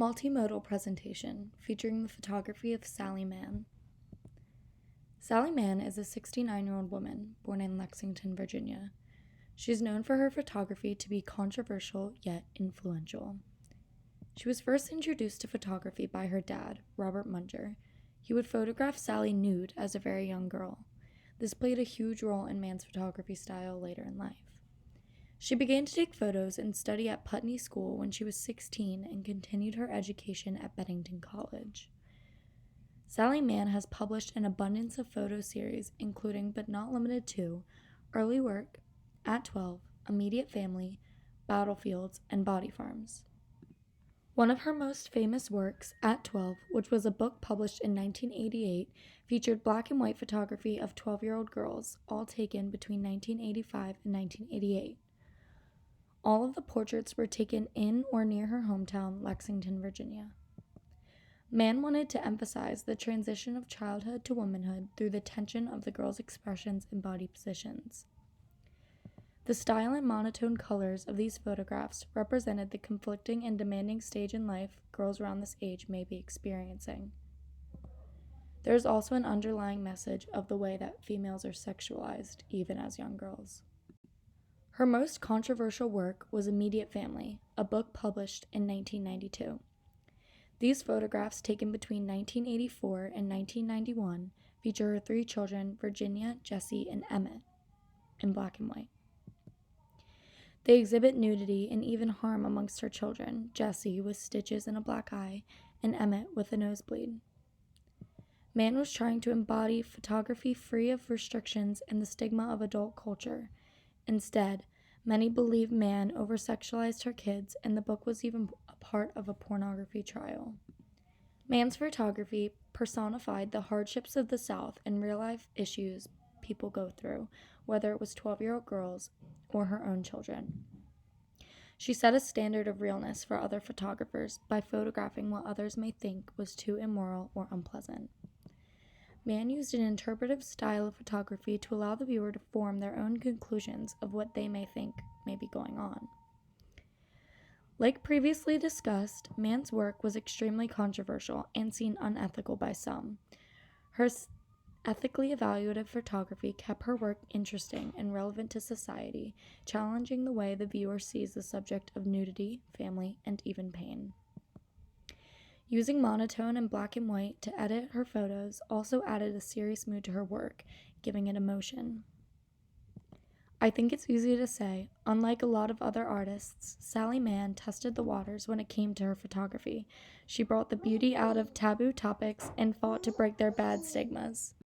Multimodal presentation featuring the photography of Sally Mann. Sally Mann is a 69-year-old woman born in Lexington, Virginia. She is known for her photography to be controversial yet influential. She was first introduced to photography by her dad, Robert Munger. He would photograph Sally nude as a very young girl. This played a huge role in Mann's photography style later in life. She began to take photos and study at Putney School when she was 16 and continued her education at Bennington College. Sally Mann has published an abundance of photo series, including but not limited to Early Work, At 12, Immediate Family, Battlefields, and Body Farms. One of her most famous works, At 12, which was a book published in 1988, featured black and white photography of 12-year-old girls, all taken between 1985 and 1988. All of the portraits were taken in or near her hometown, Lexington, Virginia. Mann wanted to emphasize the transition of childhood to womanhood through the tension of the girl's expressions and body positions. The style and monotone colors of these photographs represented the conflicting and demanding stage in life girls around this age may be experiencing. There is also an underlying message of the way that females are sexualized, even as young girls. Her most controversial work was Immediate Family, a book published in 1992. These photographs, taken between 1984 and 1991, feature her three children, Virginia, Jessie, and Emmett, in black and white. They exhibit nudity and even harm amongst her children, Jessie with stitches and a black eye, and Emmett with a nosebleed. Mann was trying to embody photography free of restrictions and the stigma of adult culture. Instead, many believe Mann over-sexualized her kids, and the book was even a part of a pornography trial. Mann's photography personified the hardships of the South and real-life issues people go through, whether it was 12-year-old girls or her own children. She set a standard of realness for other photographers by photographing what others may think was too immoral or unpleasant. Mann used an interpretive style of photography to allow the viewer to form their own conclusions of what they may think may be going on. Like previously discussed, Mann's work was extremely controversial and seen unethical by some. Her ethically evaluative photography kept her work interesting and relevant to society, challenging the way the viewer sees the subject of nudity, family, and even pain. Using monotone and black and white to edit her photos also added a serious mood to her work, giving it emotion. I think it's easy to say, unlike a lot of other artists, Sally Mann tested the waters when it came to her photography. She brought the beauty out of taboo topics and fought to break their bad stigmas.